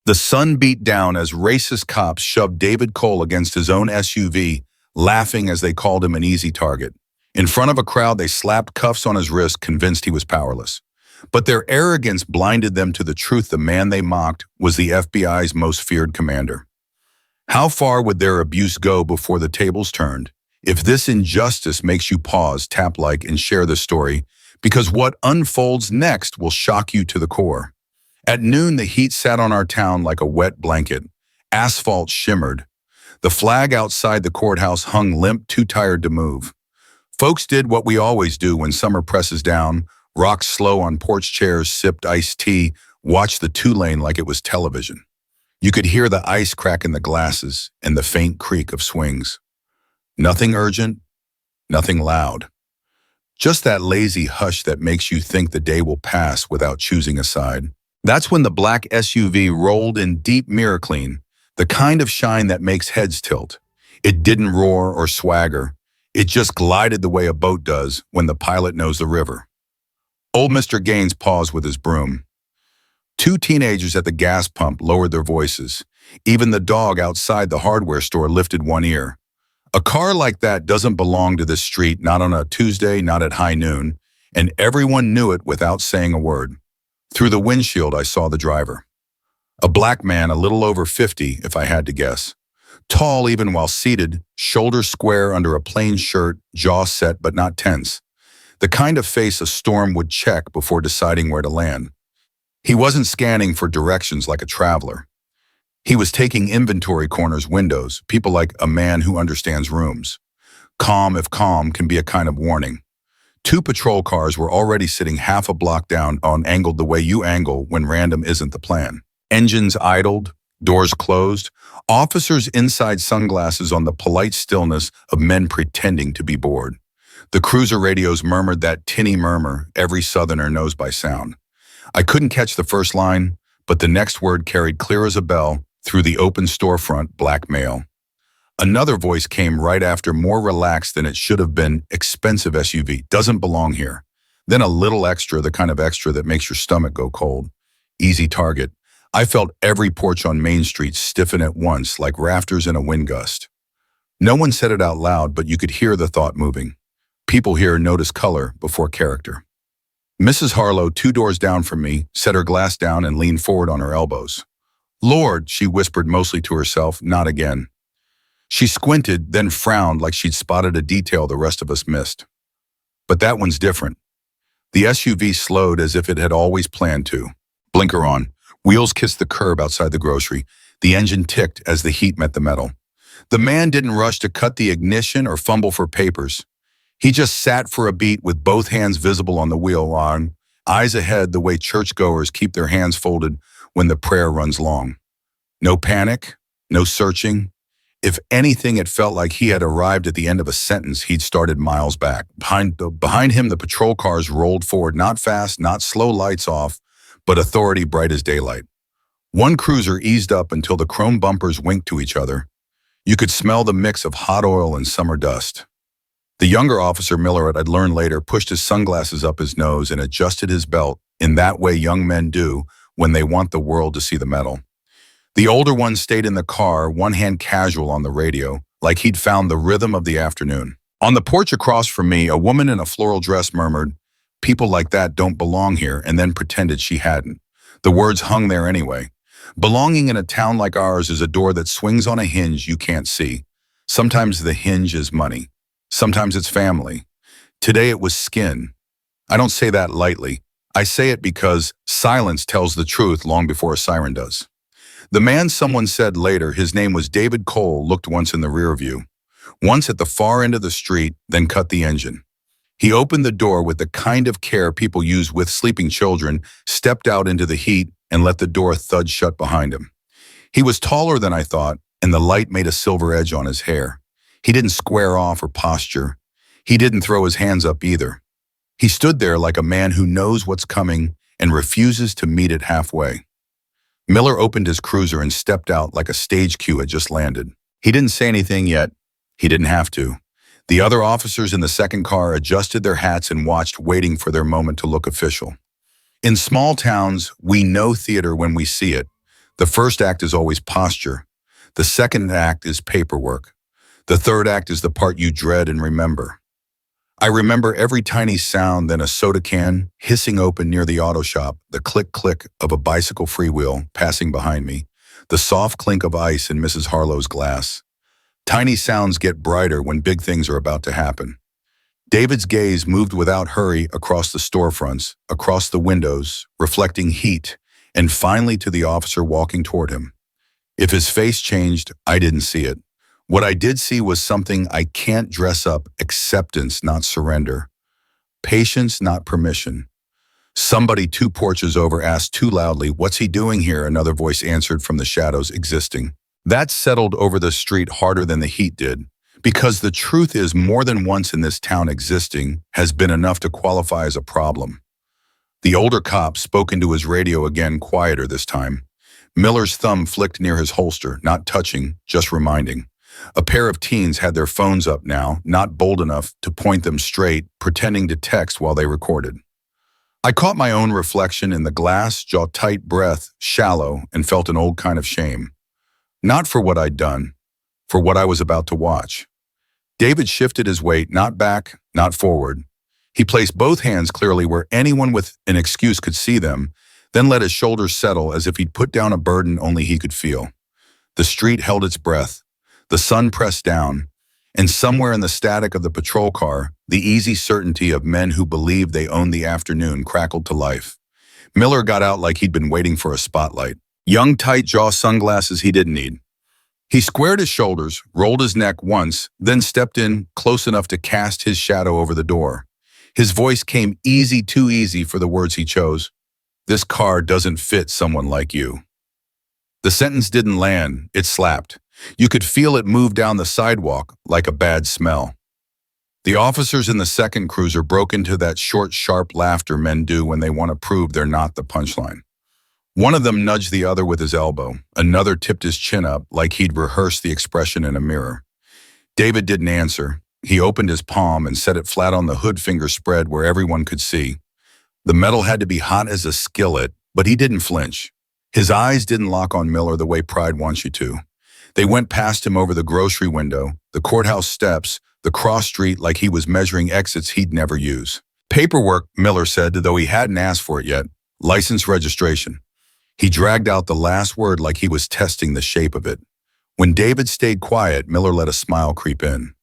The sun beat down as racist cops shoved David Cole against his own SUV, laughing as they called him an easy target. In front of a crowd, they slapped cuffs on his wrist, convinced he was powerless. But their arrogance blinded them to the truth. The man they mocked was the FBI's most feared commander. How far would their abuse go before the tables turned? If this injustice makes you pause, tap like and share the story, because what unfolds next will shock you to the core. At noon, the heat sat on our town like a wet blanket. Asphalt shimmered. The flag outside the courthouse hung limp, too tired to move. Folks did what we always do when summer presses down, rocked slow on porch chairs, sipped iced tea, watched the two-lane like it was television. You could hear the ice crack in the glasses and the faint creak of swings. Nothing urgent, nothing loud. Just that lazy hush that makes you think the day will pass without choosing a side. That's when the black SUV rolled in deep mirror clean, the kind of shine that makes heads tilt. It didn't roar or swagger. It just glided the way a boat does when the pilot knows the river. Old Mr. Gaines paused with his broom. Two teenagers at the gas pump lowered their voices. Even the dog outside the hardware store lifted one ear. A car like that doesn't belong to this street, not on a Tuesday, not at high noon, and everyone knew it without saying a word. Through the windshield, I saw the driver. A black man, a little over 50, if I had to guess. Tall even while seated, shoulders square under a plain shirt, jaw set but not tense. The kind of face a storm would check before deciding where to land. He wasn't scanning for directions like a traveler. He was taking inventory corners, windows, people like a man who understands rooms. Calm, if calm, can be a kind of warning. Two patrol cars were already sitting half a block down on angled the way you angle when random isn't the plan. Engines idled, doors closed, officers inside sunglasses on the polite stillness of men pretending to be bored. The cruiser radios murmured that tinny murmur every southerner knows by sound. I couldn't catch the first line, but the next word carried clear as a bell through the open storefront, blackmail. Another voice came right after, more relaxed than it should have been, expensive SUV, doesn't belong here. Then a little extra, the kind of extra that makes your stomach go cold. Easy target. I felt every porch on Main Street stiffen at once, like rafters in a wind gust. No one said it out loud, but you could hear the thought moving. People here notice color before character. Mrs. Harlow, 2 doors down from me, set her glass down and leaned forward on her elbows. "Lord," she whispered mostly to herself, "not again." She squinted, then frowned like she'd spotted a detail the rest of us missed. But that one's different. The SUV slowed as if it had always planned to. Blinker on. Wheels kissed the curb outside the grocery. The engine ticked as the heat met the metal. The man didn't rush to cut the ignition or fumble for papers. He just sat for a beat with both hands visible on the wheel line, eyes ahead the way churchgoers keep their hands folded when the prayer runs long. No panic, no searching. If anything, it felt like he had arrived at the end of a sentence he'd started miles back. Behind him, the patrol cars rolled forward, not fast, not slow, lights off, but authority bright as daylight. One cruiser eased up until the chrome bumpers winked to each other. You could smell the mix of hot oil and summer dust. The younger officer, Miller, I'd learned later, pushed his sunglasses up his nose and adjusted his belt in that way young men do when they want the world to see the metal. The older one stayed in the car, one hand casual on the radio, like he'd found the rhythm of the afternoon. On the porch across from me, a woman in a floral dress murmured, "People like that don't belong here," and then pretended she hadn't. The words hung there anyway. Belonging in a town like ours is a door that swings on a hinge you can't see. Sometimes the hinge is money. Sometimes it's family. Today it was skin. I don't say that lightly. I say it because silence tells the truth long before a siren does. The man, someone said later, his name was David Cole, looked once in the rear view. Once at the far end of the street, then cut the engine. He opened the door with the kind of care people use with sleeping children, stepped out into the heat, and let the door thud shut behind him. He was taller than I thought, and the light made a silver edge on his hair. He didn't square off or posture. He didn't throw his hands up either. He stood there like a man who knows what's coming and refuses to meet it halfway. Miller opened his cruiser and stepped out like a stage cue had just landed. He didn't say anything yet. He didn't have to. The other officers in the second car adjusted their hats and watched, waiting for their moment to look official. In small towns, we know theater when we see it. The first act is always posture. The second act is paperwork. The third act is the part you dread and remember. I remember every tiny sound, then a soda can hissing open near the auto shop, the click-click of a bicycle freewheel passing behind me, the soft clink of ice in Mrs. Harlow's glass. Tiny sounds get brighter when big things are about to happen. David's gaze moved without hurry across the storefronts, across the windows, reflecting heat, and finally to the officer walking toward him. If his face changed, I didn't see it. What I did see was something I can't dress up: acceptance, not surrender. Patience, not permission. Somebody 2 porches over asked too loudly, "What's he doing here?" Another voice answered from the shadows, "Existing." That settled over the street harder than the heat did. Because the truth is, more than once in this town, existing has been enough to qualify as a problem. The older cop spoke into his radio again, quieter this time. Miller's thumb flicked near his holster, not touching, just reminding. A pair of teens had their phones up now, not bold enough to point them straight, pretending to text while they recorded. I caught my own reflection in the glass, jaw-tight breath, shallow, and felt an old kind of shame. Not for what I'd done, for what I was about to watch. David shifted his weight, not back, not forward. He placed both hands clearly where anyone with an excuse could see them, then let his shoulders settle as if he'd put down a burden only he could feel. The street held its breath. The sun pressed down, and somewhere in the static of the patrol car, the easy certainty of men who believed they owned the afternoon crackled to life. Miller got out like he'd been waiting for a spotlight. Young, tight-jaw sunglasses he didn't need. He squared his shoulders, rolled his neck once, then stepped in close enough to cast his shadow over the door. His voice came easy, too easy for the words he chose. "This car doesn't fit someone like you." The sentence didn't land, it slapped. You could feel it move down the sidewalk like a bad smell. The officers in the second cruiser broke into that short, sharp laughter men do when they want to prove they're not the punchline. One of them nudged the other with his elbow. Another tipped his chin up like he'd rehearsed the expression in a mirror. David didn't answer. He opened his palm and set it flat on the hood finger spread where everyone could see. The metal had to be hot as a skillet, but he didn't flinch. His eyes didn't lock on Miller the way pride wants you to. They went past him over the grocery window, the courthouse steps, the cross street like he was measuring exits he'd never use. "Paperwork," Miller said, though he hadn't asked for it yet. "License, registration." He dragged out the last word like he was testing the shape of it. When David stayed quiet, Miller let a smile creep in.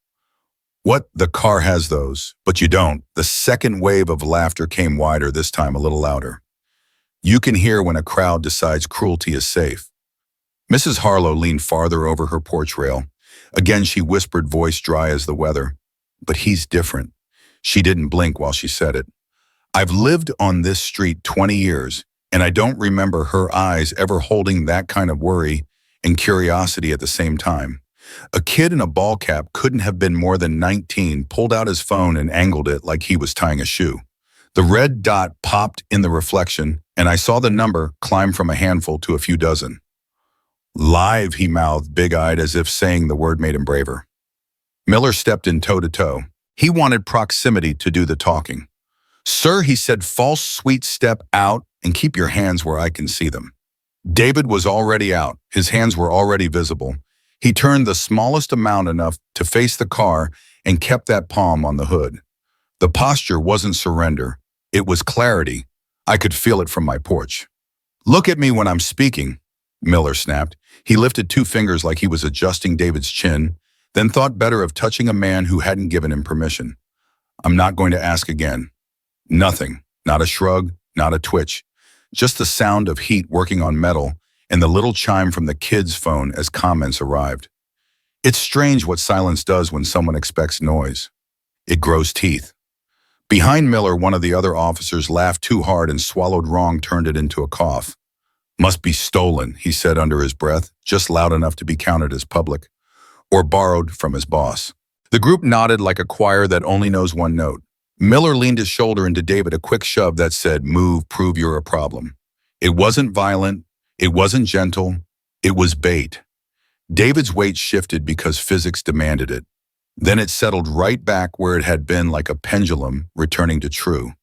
"What? The car has those, but you don't." The second wave of laughter came wider, this time a little louder. "You can hear when a crowd decides cruelty is safe." Mrs. Harlow leaned farther over her porch rail. Again she whispered, voice dry as the weather. "But he's different." She didn't blink while she said it. "I've lived on this street 20 years, and I don't remember her eyes ever holding that kind of worry and curiosity at the same time. A kid in a ball cap couldn't have been more than 19, pulled out his phone and angled it like he was tying a shoe. The red dot popped in the reflection, and I saw the number climb from a handful to a few dozen. "Live," he mouthed, big-eyed, as if saying the word made him braver. Miller stepped in toe-to-toe. He wanted proximity to do the talking. "Sir," he said, "false sweet step out and keep your hands where I can see them." David was already out. His hands were already visible. He turned the smallest amount enough to face the car and kept that palm on the hood. The posture wasn't surrender. It was clarity. I could feel it from my porch. "Look at me when I'm speaking," Miller snapped. He lifted 2 fingers like he was adjusting David's chin, then thought better of touching a man who hadn't given him permission. "I'm not going to ask again." Nothing. Not a shrug, not a twitch. Just the sound of heat working on metal and the little chime from the kid's phone as comments arrived. It's strange what silence does when someone expects noise. It grows teeth. Behind Miller, one of the other officers laughed too hard and swallowed wrong, turned it into a cough. "Must be stolen," he said under his breath, just loud enough to be counted as public. Or borrowed from his boss. The group nodded like a choir that only knows one note. Miller leaned his shoulder into David, a quick shove that said, "Move, prove you're a problem." It wasn't violent. It wasn't gentle. It was bait. David's weight shifted because physics demanded it. Then it settled right back where it had been, like a pendulum returning to true.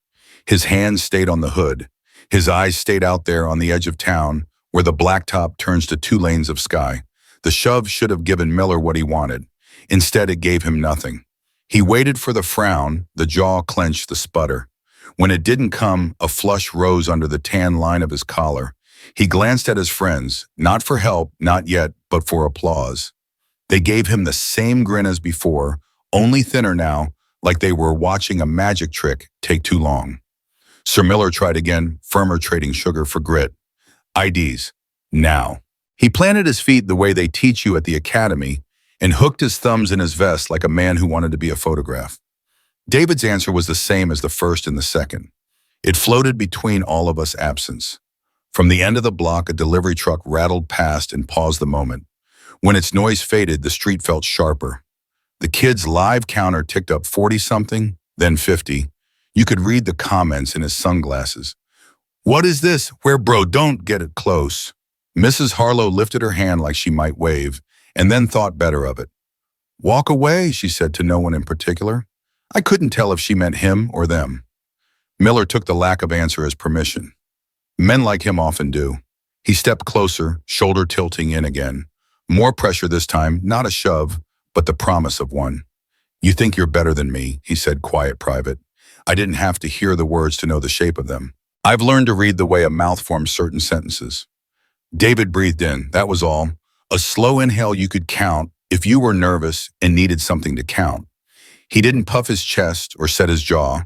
His hands stayed on the hood. His eyes stayed out there on the edge of town, where the blacktop turns to 2 lanes of sky. The shove should have given Miller what he wanted. Instead, it gave him nothing. He waited for the frown, the jaw clenched, the sputter. When it didn't come, a flush rose under the tan line of his collar. He glanced at his friends, not for help, not yet, but for applause. They gave him the same grin as before, only thinner now, like they were watching a magic trick take too long. Sir Miller tried again, firmer, trading sugar for grit. IDs. Now. He planted his feet the way they teach you at the academy and hooked his thumbs in his vest like a man who wanted to be a photograph. David's answer was the same as the first and the second. It floated between all of us absence. From the end of the block, a delivery truck rattled past and paused the moment. When its noise faded, the street felt sharper. The kid's live counter ticked up 40-something, then 50. You could read the comments in his sunglasses. "What is this? Where, bro? Don't get it close." Mrs. Harlow lifted her hand like she might wave, and then thought better of it. "Walk away," she said to no one in particular. I couldn't tell if she meant him or them. Miller took the lack of answer as permission. Men like him often do. He stepped closer, shoulder tilting in again. More pressure this time, not a shove, but the promise of one. "You think you're better than me," he said, quiet, private. I didn't have to hear the words to know the shape of them. I've learned to read the way a mouth forms certain sentences. David breathed in, that was all. A slow inhale you could count if you were nervous and needed something to count. He didn't puff his chest or set his jaw.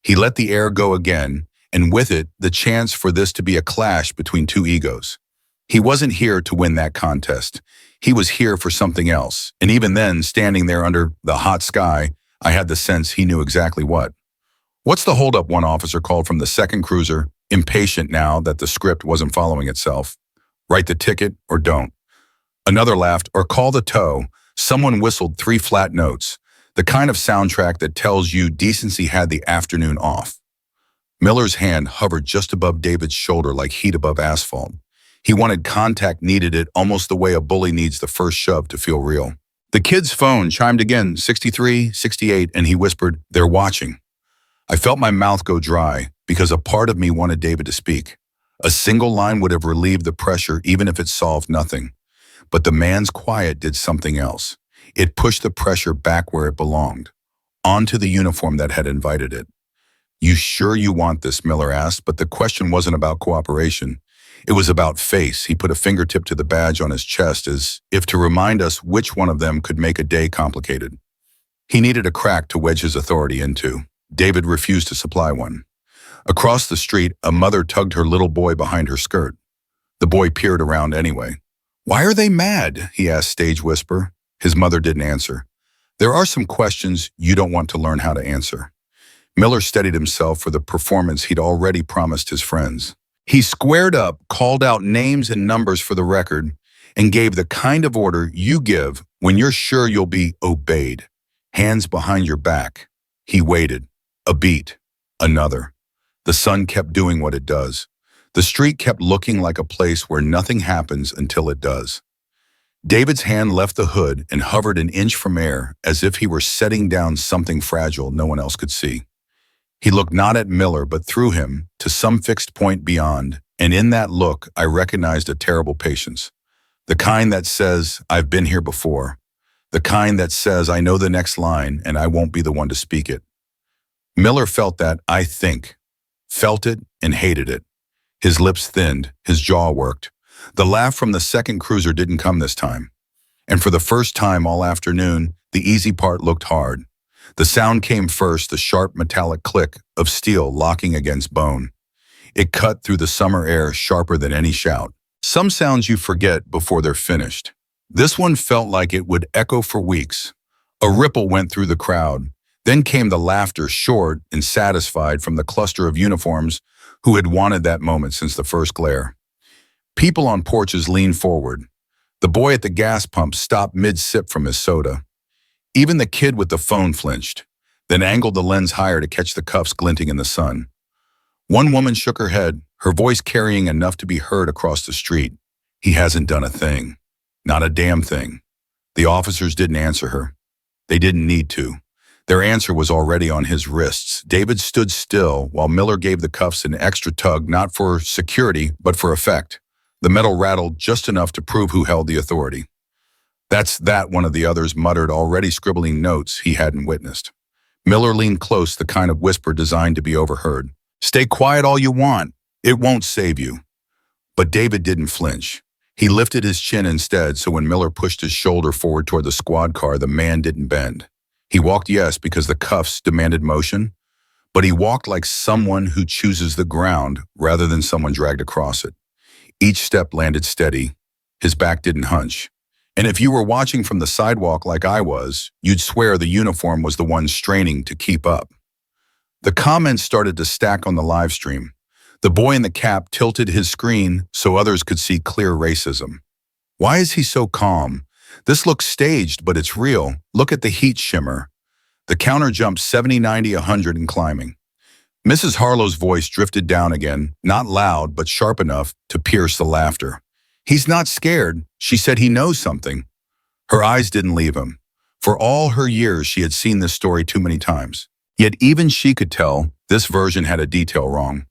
He let the air go again, and with it, the chance for this to be a clash between two egos. He wasn't here to win that contest. He was here for something else, and even then, standing there under the hot sky, I had the sense he knew exactly what. "What's the holdup?" one officer called from the second cruiser, impatient now that the script wasn't following itself. "Write the ticket or don't." Another laughed, "Or call the tow." Someone whistled 3 flat notes, the kind of soundtrack that tells you decency had the afternoon off. Miller's hand hovered just above David's shoulder like heat above asphalt. He wanted contact, needed it, almost the way a bully needs the first shove to feel real. The kid's phone chimed again, 63, 68, and he whispered, "They're watching." I felt my mouth go dry because a part of me wanted David to speak. A single line would have relieved the pressure even if it solved nothing. But the man's quiet did something else. It pushed the pressure back where it belonged, onto the uniform that had invited it. "You sure you want this?" Miller asked, but the question wasn't about cooperation. It was about face. He put a fingertip to the badge on his chest as if to remind us which one of them could make a day complicated. He needed a crack to wedge his authority into. David refused to supply one. Across the street, a mother tugged her little boy behind her skirt. The boy peered around anyway. "Why are they mad?" he asked, stage whisper. His mother didn't answer. There are some questions you don't want to learn how to answer. Miller steadied himself for the performance he'd already promised his friends. He squared up, called out names and numbers for the record, and gave the kind of order you give when you're sure you'll be obeyed. Hands behind your back. He waited. A beat. Another. The sun kept doing what it does. The street kept looking like a place where nothing happens until it does. David's hand left the hood and hovered an inch from air as if he were setting down something fragile no one else could see. He looked not at Miller but through him to some fixed point beyond, and in that look I recognized a terrible patience. The kind that says, "I've been here before." The kind that says, "I know the next line and I won't be the one to speak it." Miller felt that, I think. Felt it and hated it. His lips thinned, his jaw worked. The laugh from the second cruiser didn't come this time. And for the first time all afternoon, the easy part looked hard. The sound came first, the sharp metallic click of steel locking against bone. It cut through the summer air sharper than any shout. Some sounds you forget before they're finished. This one felt like it would echo for weeks. A ripple went through the crowd. Then came the laughter, short and satisfied, from the cluster of uniforms who had wanted that moment since the first glare. People on porches leaned forward. The boy at the gas pump stopped mid-sip from his soda. Even the kid with the phone flinched, then angled the lens higher to catch the cuffs glinting in the sun. One woman shook her head, her voice carrying enough to be heard across the street. "He hasn't done a thing. Not a damn thing." The officers didn't answer her. They didn't need to. Their answer was already on his wrists. David stood still while Miller gave the cuffs an extra tug, not for security, but for effect. The metal rattled just enough to prove who held the authority. That's that, one of the others muttered, already scribbling notes he hadn't witnessed. Miller leaned close, the kind of whisper designed to be overheard. Stay quiet all you want. It won't save you. But David didn't flinch. He lifted his chin instead, so when Miller pushed his shoulder forward toward the squad car, the man didn't bend. He walked, yes, because the cuffs demanded motion, but he walked like someone who chooses the ground rather than someone dragged across it. Each step landed steady. His back didn't hunch. And if you were watching from the sidewalk like I was, you'd swear the uniform was the one straining to keep up. The comments started to stack on the live stream. The boy in the cap tilted his screen so others could see clear racism. Why is he so calm? This looks staged, but it's real. Look at the heat shimmer. The counter jumped 70, 90, 100 and climbing. Mrs. Harlow's voice drifted down again, not loud, but sharp enough to pierce the laughter. He's not scared. She said he knows something. Her eyes didn't leave him. For all her years, she had seen this story too many times. Yet even she could tell this version had a detail wrong.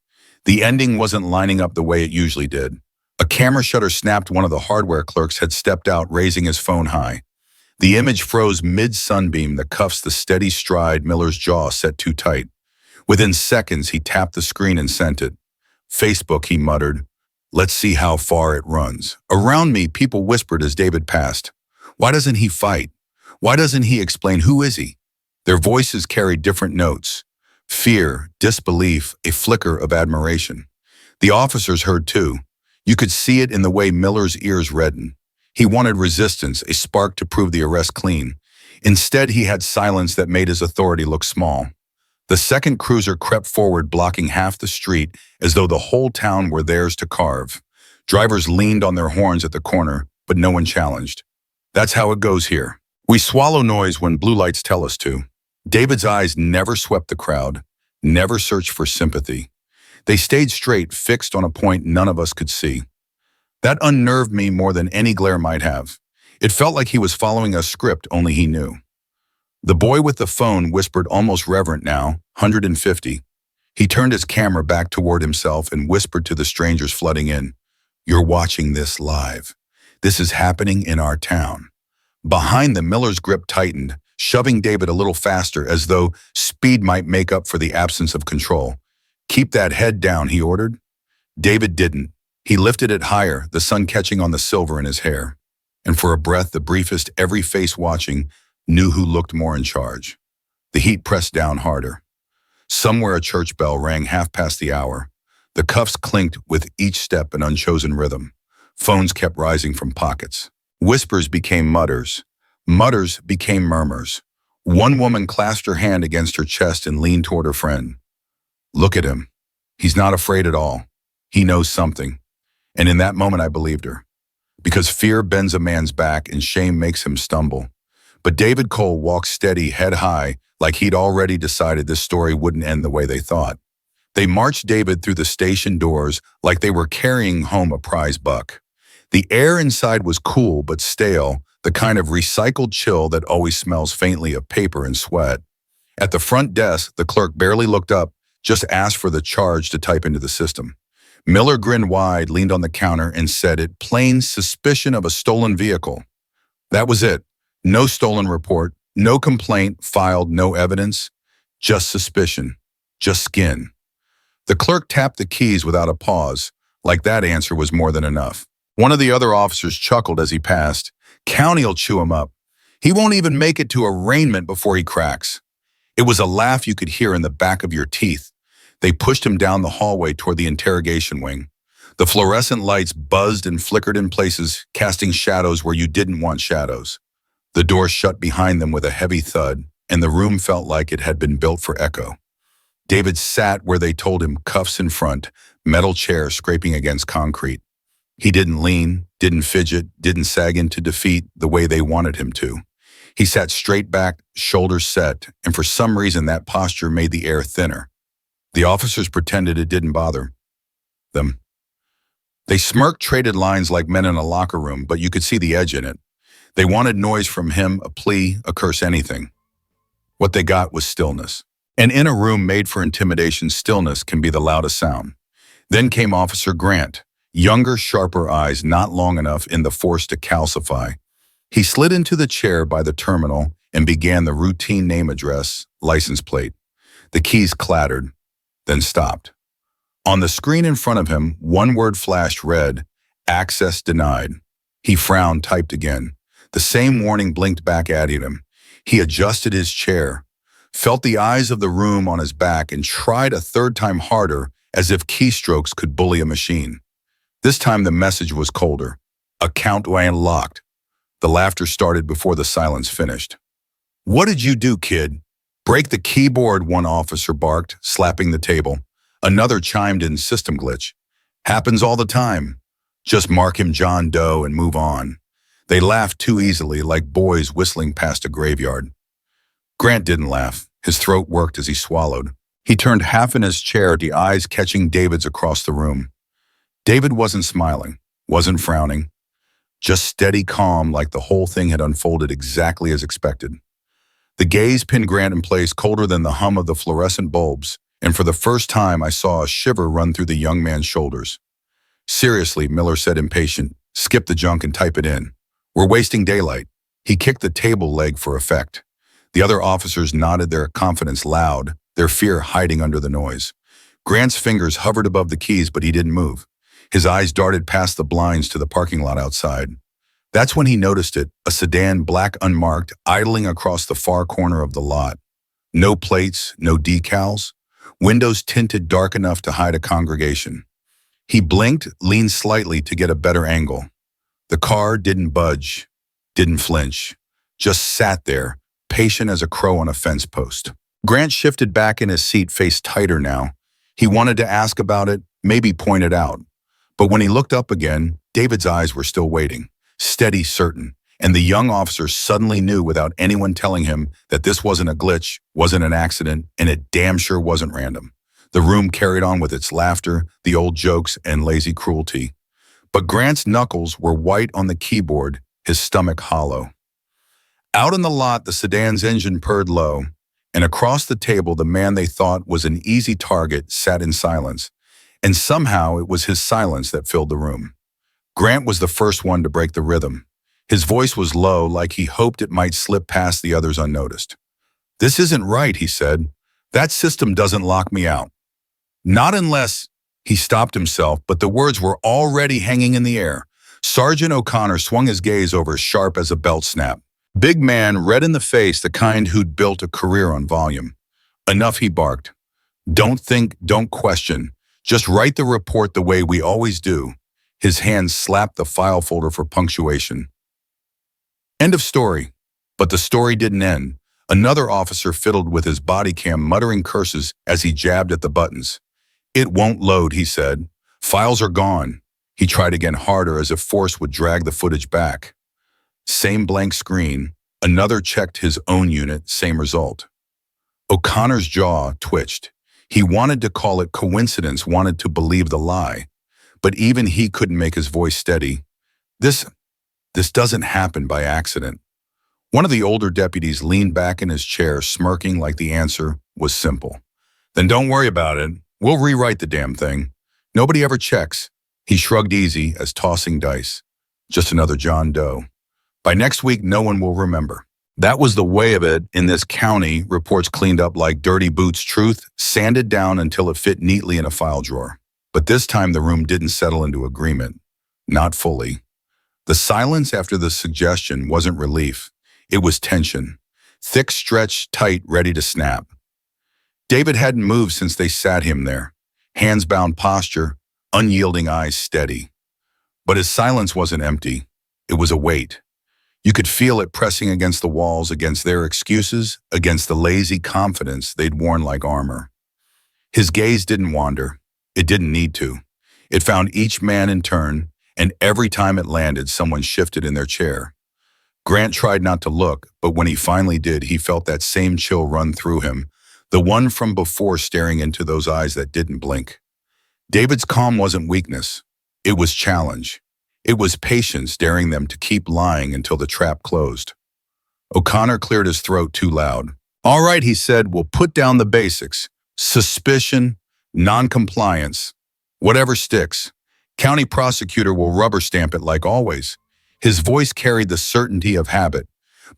The ending wasn't lining up the way it usually did. A camera shutter snapped. One of the hardware clerks had stepped out, raising his phone high. The image froze mid-sunbeam, the cuffs, the steady stride, Miller's jaw set too tight. Within seconds, he tapped the screen and sent it. Facebook, he muttered. Let's see how far it runs. Around me, people whispered as David passed. Why doesn't he fight? Why doesn't he explain? Who is he? Their voices carried different notes. Fear, disbelief, a flicker of admiration. The officers heard too. You could see it in the way Miller's ears reddened. He wanted resistance, a spark to prove the arrest clean. Instead, he had silence that made his authority look small. The second cruiser crept forward, blocking half the street as though the whole town were theirs to carve. Drivers leaned on their horns at the corner, but no one challenged. That's how it goes here. We swallow noise when blue lights tell us to. David's eyes never swept the crowd, never searched for sympathy. They stayed straight, fixed on a point none of us could see. That unnerved me more than any glare might have. It felt like he was following a script only he knew. The boy with the phone whispered, almost reverent now, 150. He turned his camera back toward himself and whispered to the strangers flooding in, "You're watching this live. This is happening in our town." Behind them, Miller's grip tightened, shoving David a little faster as though speed might make up for the absence of control. "Keep that head down," he ordered. David didn't. He lifted it higher, the sun catching on the silver in his hair. And for a breath, the briefest, every face watching knew who looked more in charge. The heat pressed down harder. Somewhere a church bell rang half past the hour. The cuffs clinked with each step, an unchosen rhythm. Phones kept rising from pockets. Whispers became mutters. Mutters became murmurs. One woman clasped her hand against her chest and leaned toward her friend. "Look at him. He's not afraid at all. He knows something." And in that moment I believed her. Because fear bends a man's back and shame makes him stumble. But David Cole walked steady, head high, like he'd already decided this story wouldn't end the way they thought. They marched David through the station doors like they were carrying home a prize buck. The air inside was cool but stale, the kind of recycled chill that always smells faintly of paper and sweat. At the front desk, the clerk barely looked up, just asked for the charge to type into the system. Miller grinned wide, leaned on the counter, and said it, plain suspicion of a stolen vehicle. That was it. No stolen report, no complaint filed, no evidence, just suspicion, just skin. The clerk tapped the keys without a pause, like that answer was more than enough. One of the other officers chuckled as he passed. "County'll chew him up. He won't even make it to arraignment before he cracks." It was a laugh you could hear in the back of your teeth. They pushed him down the hallway toward the interrogation wing. The fluorescent lights buzzed and flickered in places, casting shadows where you didn't want shadows. The door shut behind them with a heavy thud, and the room felt like it had been built for echo. David sat where they told him, cuffs in front, metal chair scraping against concrete. He didn't lean, didn't fidget, didn't sag into defeat the way they wanted him to. He sat straight back, shoulders set, and for some reason that posture made the air thinner. The officers pretended it didn't bother them. They smirked, traded lines like men in a locker room, but you could see the edge in it. They wanted noise from him, a plea, a curse, anything. What they got was stillness. And in a room made for intimidation, stillness can be the loudest sound. Then came Officer Grant, younger, sharper eyes not long enough in the force to calcify. He slid into the chair by the terminal and began the routine name, address, license plate. The keys clattered, then stopped. On the screen in front of him, one word flashed, red, access denied. He frowned, typed again. The same warning blinked back at him. He adjusted his chair, felt the eyes of the room on his back, and tried a third time harder, as if keystrokes could bully a machine. This time the message was colder. Account unlocked. The laughter started before the silence finished. "What did you do, kid?" "Break the keyboard," one officer barked, slapping the table. Another chimed in, "System glitch. Happens all the time. Just mark him John Doe and move on." They laughed too easily, like boys whistling past a graveyard. Grant didn't laugh. His throat worked as he swallowed. He turned half in his chair, the eyes catching David's across the room. David wasn't smiling, wasn't frowning, just steady calm, like the whole thing had unfolded exactly as expected. The gaze pinned Grant in place, colder than the hum of the fluorescent bulbs, and for the first time I saw a shiver run through the young man's shoulders. "Seriously," Miller said, impatient, "skip the junk and type it in. We're wasting daylight." He kicked the table leg for effect. The other officers nodded, their confidence loud, their fear hiding under the noise. Grant's fingers hovered above the keys, but he didn't move. His eyes darted past the blinds to the parking lot outside. That's when he noticed it, a sedan, black unmarked, idling across the far corner of the lot. No plates, no decals, windows tinted dark enough to hide a congregation. He blinked, leaned slightly to get a better angle. The car didn't budge, didn't flinch, just sat there, patient as a crow on a fence post. Grant shifted back in his seat, face tighter now. He wanted to ask about it, maybe point it out. But when he looked up again, David's eyes were still waiting, steady, certain, and the young officer suddenly knew without anyone telling him that this wasn't a glitch, wasn't an accident, and it damn sure wasn't random. The room carried on with its laughter, the old jokes, and lazy cruelty. But Grant's knuckles were white on the keyboard, his stomach hollow. Out in the lot, the sedan's engine purred low, and across the table, the man they thought was an easy target sat in silence. And somehow it was his silence that filled the room. Grant was the first one to break the rhythm. His voice was low, like he hoped it might slip past the others unnoticed. "This isn't right," he said. "That system doesn't lock me out. Not unless—" He stopped himself, but the words were already hanging in the air. Sergeant O'Connor swung his gaze over, sharp as a belt snap. Big man, red in the face, the kind who'd built a career on volume. "Enough," he barked. "Don't think, don't question. Just write the report the way we always do." His hand slapped the file folder for punctuation. End of story. But the story didn't end. Another officer fiddled with his body cam, muttering curses as he jabbed at the buttons. "It won't load," he said. "Files are gone." He tried again, harder, as if force would drag the footage back. Same blank screen. Another checked his own unit, same result. O'Connor's jaw twitched. He wanted to call it coincidence, wanted to believe the lie. But even he couldn't make his voice steady. This doesn't happen by accident." One of the older deputies leaned back in his chair, smirking, like the answer was simple. "Then don't worry about it. We'll rewrite the damn thing. Nobody ever checks." He shrugged, easy as tossing dice. Just another John Doe. By next week, no one will remember. That was the way of it in this county, reports cleaned up like dirty boots, truth sanded down until it fit neatly in a file drawer. But this time the room didn't settle into agreement. Not fully. The silence after the suggestion wasn't relief. It was tension. Thick, stretched, tight, ready to snap. David hadn't moved since they sat him there. Hands-bound posture, unyielding eyes steady. But his silence wasn't empty. It was a weight. You could feel it pressing against the walls, against their excuses, against the lazy confidence they'd worn like armor. His gaze didn't wander. It didn't need to. It found each man in turn, and every time it landed, someone shifted in their chair. Grant tried not to look, but when he finally did, he felt that same chill run through him, the one from before, staring into those eyes that didn't blink. David's calm wasn't weakness. It was challenge. It was patience, daring them to keep lying until the trap closed. O'Connor cleared his throat too loud. "All right," he said, "we'll put down the basics. Suspicion, non-compliance, whatever sticks. County prosecutor will rubber stamp it like always. His voice carried the certainty of habit,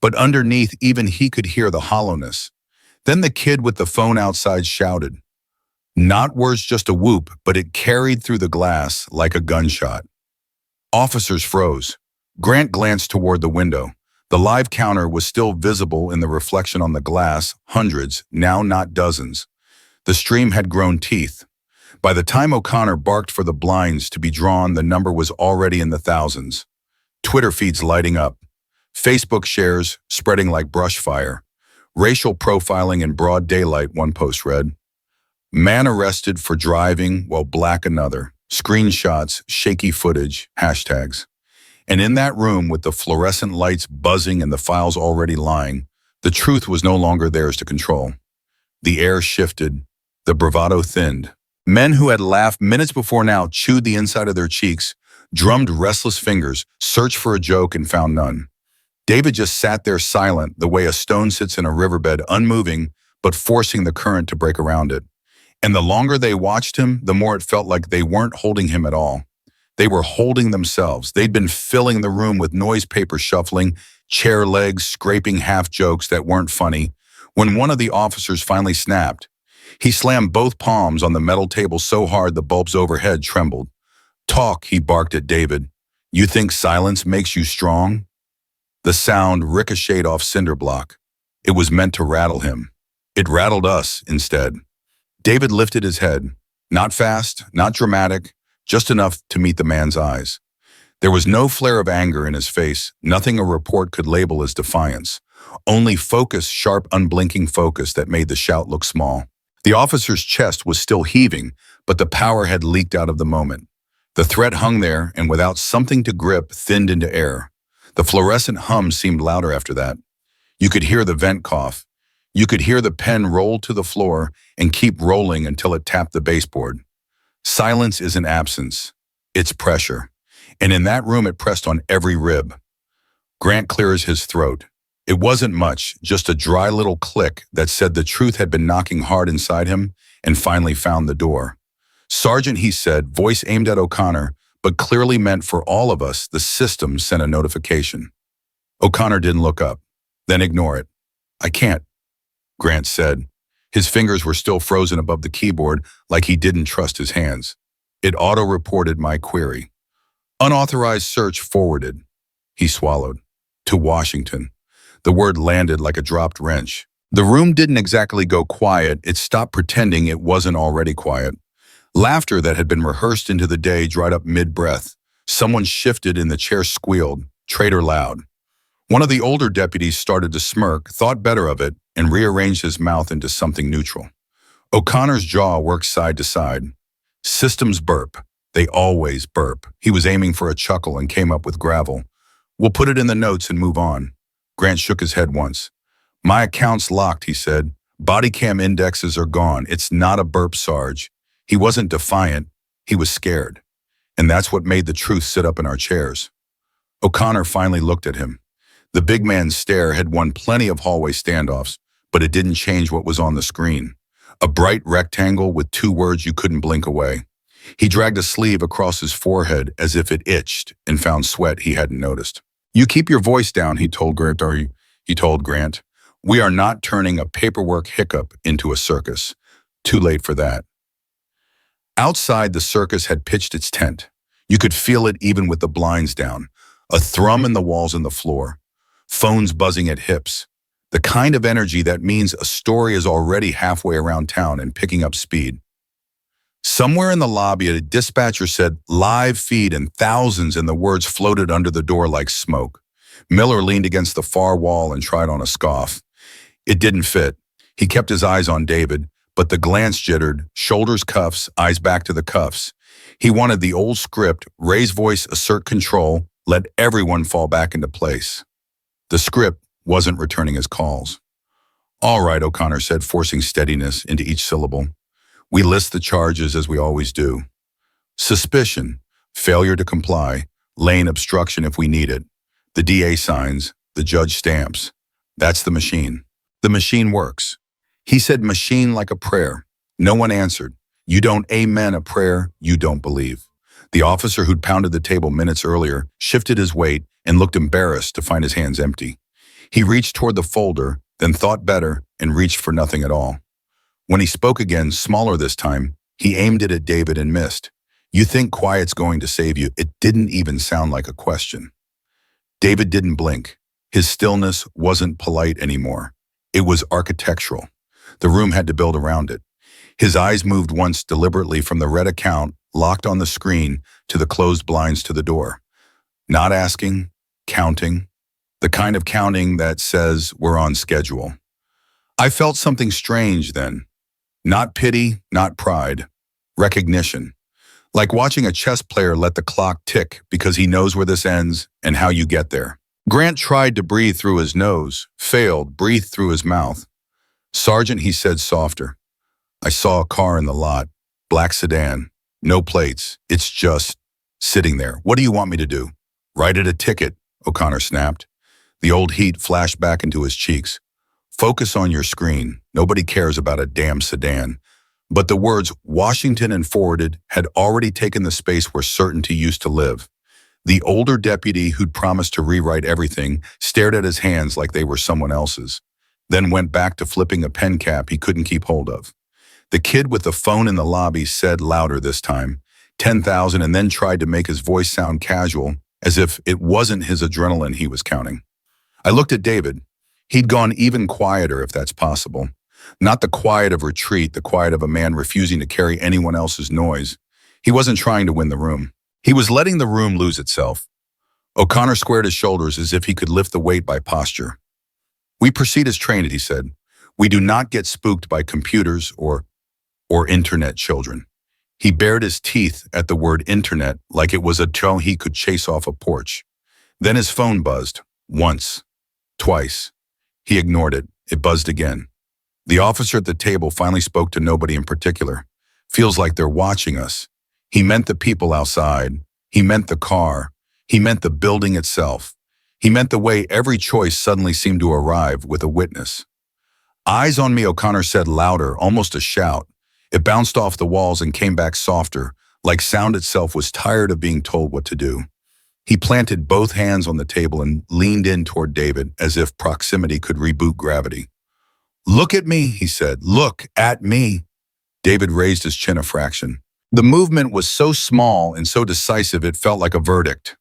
but underneath even he could hear the hollowness. Then the kid with the phone outside shouted. Not words, just a whoop, but it carried through the glass like a gunshot. Officers froze. Grant glanced toward the window. The live counter was still visible in the reflection on the glass, hundreds, now not dozens. The stream had grown teeth. By the time O'Connor barked for the blinds to be drawn, the number was already in the thousands. Twitter feeds lighting up. Facebook shares spreading like brush fire. Racial profiling in broad daylight, one post read. Man arrested for driving while black another. Screenshots, shaky footage, hashtags. And in that room with the fluorescent lights buzzing and the files already lying, the truth was no longer theirs to control. The air shifted. The bravado thinned. Men who had laughed minutes before now chewed the inside of their cheeks, drummed restless fingers, searched for a joke and found none. David just sat there silent, the way a stone sits in a riverbed, unmoving, but forcing the current to break around it. And the longer they watched him, the more it felt like they weren't holding him at all. They were holding themselves. They'd been filling the room with noise paper shuffling, chair legs scraping half jokes that weren't funny. When one of the officers finally snapped, he slammed both palms on the metal table so hard the bulbs overhead trembled. Talk, he barked at David. You think silence makes you strong? The sound ricocheted off cinder block. It was meant to rattle him. It rattled us instead. David lifted his head. Not fast, not dramatic, just enough to meet the man's eyes. There was no flare of anger in his face, nothing a report could label as defiance. Only focus, sharp, unblinking focus that made the shout look small. The officer's chest was still heaving, but the power had leaked out of the moment. The threat hung there, and without something to grip, thinned into air. The fluorescent hum seemed louder after that. You could hear the vent cough. You could hear the pen roll to the floor and keep rolling until it tapped the baseboard. Silence isn't absence. It's pressure. And in that room it pressed on every rib. Grant clears his throat. It wasn't much, just a dry little click that said the truth had been knocking hard inside him and finally found the door. Sergeant, he said, voice aimed at O'Connor, but clearly meant for all of us. The system sent a notification. O'Connor didn't look up. Then ignore it. I can't, Grant said. His fingers were still frozen above the keyboard like he didn't trust his hands. It auto-reported my query. Unauthorized search forwarded. He swallowed. To Washington. The word landed like a dropped wrench. The room didn't exactly go quiet. It stopped pretending it wasn't already quiet. Laughter that had been rehearsed into the day dried up mid-breath. Someone shifted and the chair squealed, traitor loud. One of the older deputies started to smirk, thought better of it, and rearranged his mouth into something neutral. O'Connor's jaw worked side to side. Systems burp. They always burp. He was aiming for a chuckle and came up with gravel. We'll put it in the notes and move on. Grant shook his head once. My account's locked, he said. Body cam indexes are gone. It's not a burp, Sarge. He wasn't defiant. He was scared. And that's what made the truth sit up in our chairs. O'Connor finally looked at him. The big man's stare had won plenty of hallway standoffs, but it didn't change what was on the screen. A bright rectangle with two words you couldn't blink away. He dragged a sleeve across his forehead as if it itched and found sweat he hadn't noticed. You keep your voice down, he told Grant. We are not turning a paperwork hiccup into a circus. Too late for that. Outside, the circus had pitched its tent. You could feel it even with the blinds down. A thrum in the walls and the floor. Phones buzzing at hips. The kind of energy that means a story is already halfway around town and picking up speed. Somewhere in the lobby, a dispatcher said, live feed, and thousands, and the words floated under the door like smoke. Miller leaned against the far wall and tried on a scoff. It didn't fit. He kept his eyes on David, but the glance jittered, shoulders cuffs, eyes back to the cuffs. He wanted the old script, raise voice, assert control, let everyone fall back into place. The script wasn't returning his calls. All right, O'Connor said, forcing steadiness into each syllable. We list the charges as we always do. Suspicion, failure to comply, lane obstruction if we need it. The DA signs, the judge stamps. That's the machine. The machine works. He said machine like a prayer. No one answered. You don't amen a prayer you don't believe. The officer who'd pounded the table minutes earlier shifted his weight and looked embarrassed to find his hands empty. He reached toward the folder, then thought better and reached for nothing at all. When he spoke again, smaller this time, he aimed it at David and missed. "You think quiet's going to save you?" It didn't even sound like a question. David didn't blink. His stillness wasn't polite anymore. It was architectural. The room had to build around it. His eyes moved once deliberately from the red account locked on the screen to the closed blinds to the door. Not asking, counting. The kind of counting that says we're on schedule. I felt something strange then. Not pity, not pride. Recognition. Like watching a chess player let the clock tick because he knows where this ends and how you get there. Grant tried to breathe through his nose, failed, breathed through his mouth. "Sergeant," he said softer. "I saw a car in the lot, black sedan, no plates. It's just sitting there. What do you want me to do?" "Write it a ticket," O'Connor snapped. The old heat flashed back into his cheeks. "Focus on your screen. Nobody cares about a damn sedan." But the words "Washington" and "forwarded" had already taken the space where certainty used to live. The older deputy who'd promised to rewrite everything stared at his hands like they were someone else's, then went back to flipping a pen cap he couldn't keep hold of. The kid with the phone in the lobby said louder this time, 10,000, and then tried to make his voice sound casual, as if it wasn't his adrenaline he was counting. I looked at David. He'd gone even quieter, if that's possible. Not the quiet of retreat, the quiet of a man refusing to carry anyone else's noise. He wasn't trying to win the room. He was letting the room lose itself. O'Connor squared his shoulders as if he could lift the weight by posture. "We proceed as trained," he said. "We do not get spooked by computers or internet children." He bared his teeth at the word internet like it was a toy he could chase off a porch. Then his phone buzzed. Once. Twice. He ignored it. It buzzed again. The officer at the table finally spoke to nobody in particular. "Feels like they're watching us." He meant the people outside. He meant the car. He meant the building itself. He meant the way every choice suddenly seemed to arrive with a witness. "Eyes on me," O'Connor said louder, almost a shout. It bounced off the walls and came back softer, like sound itself was tired of being told what to do. He planted both hands on the table and leaned in toward David as if proximity could reboot gravity. "Look at me," he said. "Look at me." David raised his chin a fraction. The movement was so small and so decisive it felt like a verdict.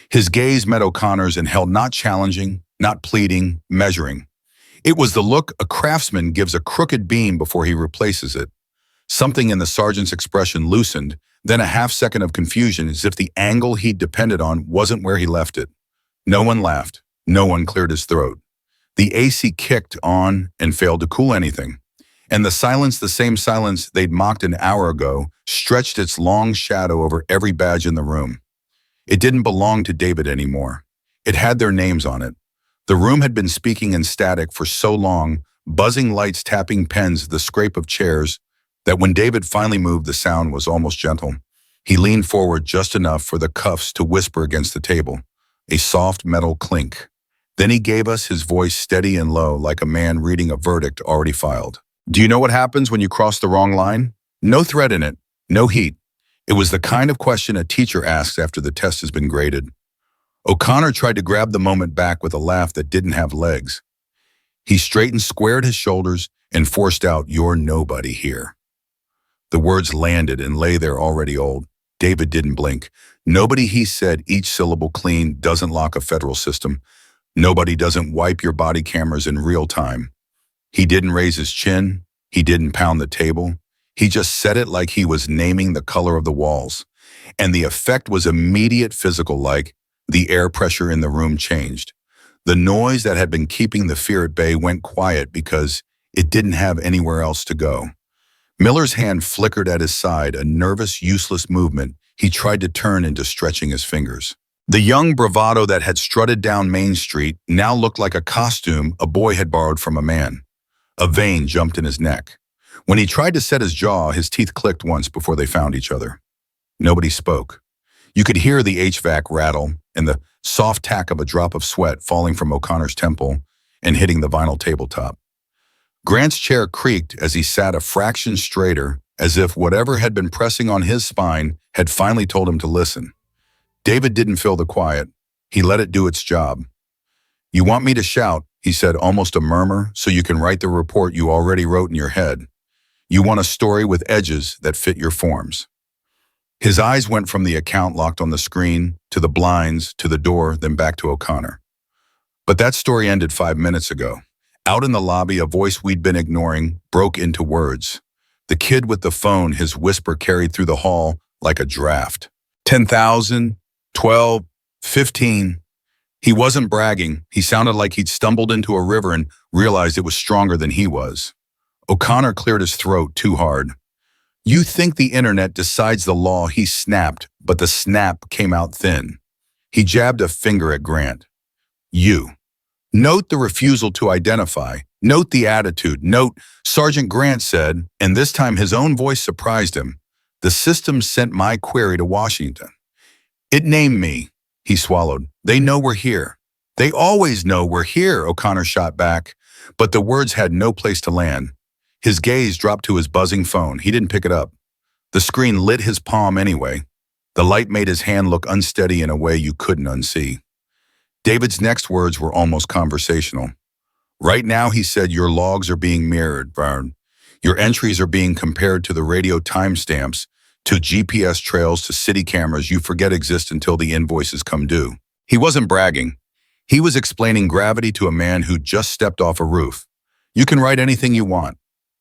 His gaze met O'Connor's and held, not challenging, not pleading, measuring. It was the look a craftsman gives a crooked beam before he replaces it. Something in the sergeant's expression loosened, then a half-second of confusion as if the angle he'd depended on wasn't where he left it. No one laughed. No one cleared his throat. The AC kicked on and failed to cool anything. And the silence, the same silence they'd mocked an hour ago, stretched its long shadow over every badge in the room. It didn't belong to David anymore. It had their names on it. The room had been speaking in static for so long, buzzing lights, tapping pens, the scrape of chairs, that when David finally moved, the sound was almost gentle. He leaned forward just enough for the cuffs to whisper against the table, a soft metal clink. Then he gave us his voice steady and low, like a man reading a verdict already filed. "Do you know what happens when you cross the wrong line?" No threat in it, no heat. It was the kind of question a teacher asks after the test has been graded. O'Connor tried to grab the moment back with a laugh that didn't have legs. He straightened, squared his shoulders, and forced out, "You're nobody here." The words landed and lay there already old. David didn't blink. "Nobody," he said, each syllable clean, "doesn't lock a federal system. Nobody doesn't wipe your body cameras in real time." He didn't raise his chin. He didn't pound the table. He just said it like he was naming the color of the walls. And the effect was immediate, physical, like the air pressure in the room changed. The noise that had been keeping the fear at bay went quiet because it didn't have anywhere else to go. Miller's hand flickered at his side, a nervous, useless movement he tried to turn into stretching his fingers. The young bravado that had strutted down Main Street now looked like a costume a boy had borrowed from a man. A vein jumped in his neck. When he tried to set his jaw, his teeth clicked once before they found each other. Nobody spoke. You could hear the HVAC rattle and the soft tack of a drop of sweat falling from O'Connor's temple and hitting the vinyl tabletop. Grant's chair creaked as he sat a fraction straighter as if whatever had been pressing on his spine had finally told him to listen. David didn't fill the quiet. He let it do its job. "You want me to shout," he said, almost a murmur, "so you can write the report you already wrote in your head. You want a story with edges that fit your forms." His eyes went from the account locked on the screen, to the blinds, to the door, then back to O'Connor. But that story ended 5 minutes ago. Out in the lobby, a voice we'd been ignoring broke into words. The kid with the phone, his whisper carried through the hall like a draft. 10,000, 12, 15. He wasn't bragging. He sounded like he'd stumbled into a river and realized it was stronger than he was. O'Connor cleared his throat too hard. "You think the internet decides the law," he snapped, but the snap came out thin. He jabbed a finger at Grant. "You. Note the refusal to identify. Note the attitude. Note," Sergeant Grant said, and this time his own voice surprised him. "The system sent my query to Washington. It named me." He swallowed. "They know we're here." "They always know we're here," O'Connor shot back, but the words had no place to land. His gaze dropped to his buzzing phone. He didn't pick it up. The screen lit his palm anyway. The light made his hand look unsteady in a way you couldn't unsee. David's next words were almost conversational. "Right now," he said, "your logs are being mirrored, Vern. Your entries are being compared to the radio timestamps, to GPS trails, to city cameras you forget exist until the invoices come due." He wasn't bragging. He was explaining gravity to a man who just stepped off a roof. "You can write anything you want.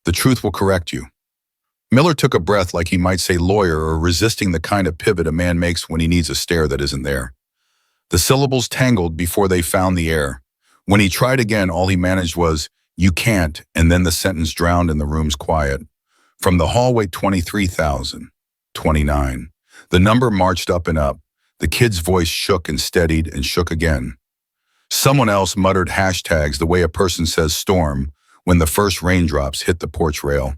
The truth will correct you." Miller took a breath, like he might say lawyer, or resisting the kind of pivot a man makes when he needs a stare that isn't there. The syllables tangled before they found the air. When he tried again, all he managed was, "You can't," and then the sentence drowned in the room's quiet. From the hallway, 23,000, 29. The number marched up and up. The kid's voice shook and steadied and shook again. Someone else muttered hashtags the way a person says storm when the first raindrops hit the porch rail.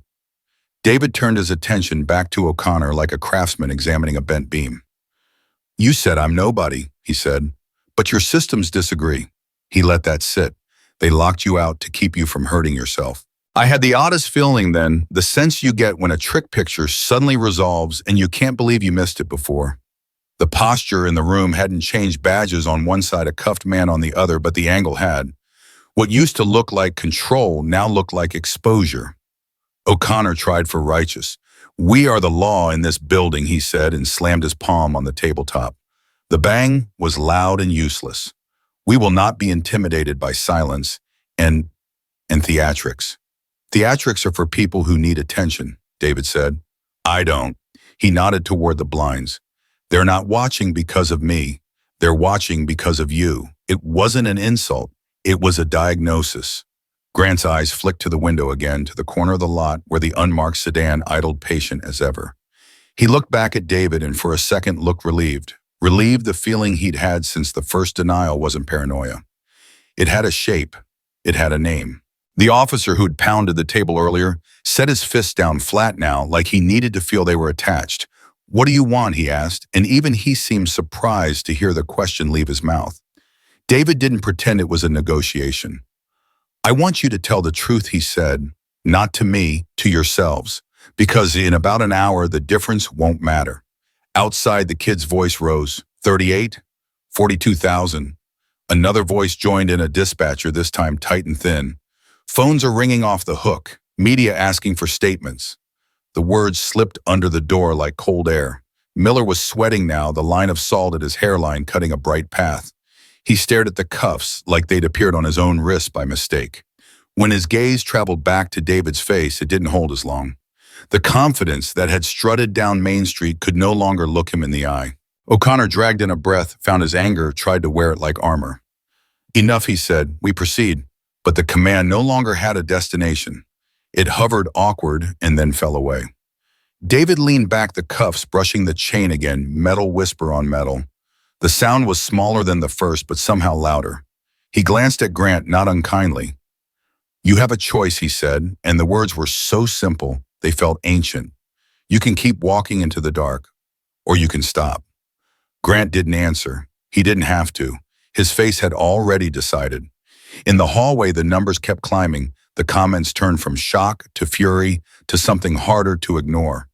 David turned his attention back to O'Connor like a craftsman examining a bent beam. "You said I'm nobody," he said, "but your systems disagree." He let that sit. "They locked you out to keep you from hurting yourself." I had the oddest feeling then, the sense you get when a trick picture suddenly resolves and you can't believe you missed it before. The posture in the room hadn't changed, badges on one side, a cuffed man on the other, but the angle had. What used to look like control now looked like exposure. O'Connor tried for righteous. "We are the law in this building," he said, and slammed his palm on the tabletop. The bang was loud and useless. "We will not be intimidated by silence and theatrics." "Theatrics are for people who need attention," David said. "I don't." He nodded toward the blinds. "They're not watching because of me. They're watching because of you." It wasn't an insult. It was a diagnosis. Grant's eyes flicked to the window again, to the corner of the lot where the unmarked sedan idled patient as ever. He looked back at David and for a second looked relieved. Relieved the feeling he'd had since the first denial wasn't paranoia. It had a shape. It had a name. The officer who'd pounded the table earlier set his fists down flat now, like he needed to feel they were attached. "What do you want?" he asked, and even he seemed surprised to hear the question leave his mouth. David didn't pretend it was a negotiation. "I want you to tell the truth," he said, "not to me, to yourselves, because in about an hour the difference won't matter." Outside, the kid's voice rose. 38, 42,000. Another voice joined in, a dispatcher, this time tight and thin. "Phones are ringing off the hook. Media asking for statements." The words slipped under the door like cold air. Miller was sweating now, the line of salt at his hairline cutting a bright path. He stared at the cuffs like they'd appeared on his own wrist by mistake. When his gaze traveled back to David's face, it didn't hold as long. The confidence that had strutted down Main Street could no longer look him in the eye. O'Connor dragged in a breath, found his anger, tried to wear it like armor. "Enough," he said. "We proceed." But the command no longer had a destination. It hovered awkward and then fell away. David leaned back, the cuffs brushing the chain again, metal whisper on metal. The sound was smaller than the first, but somehow louder. He glanced at Grant, not unkindly. "You have a choice," he said, and the words were so simple, they felt ancient. "You can keep walking into the dark, or you can stop." Grant didn't answer. He didn't have to. His face had already decided. In the hallway, the numbers kept climbing. The comments turned from shock to fury to something harder to ignore.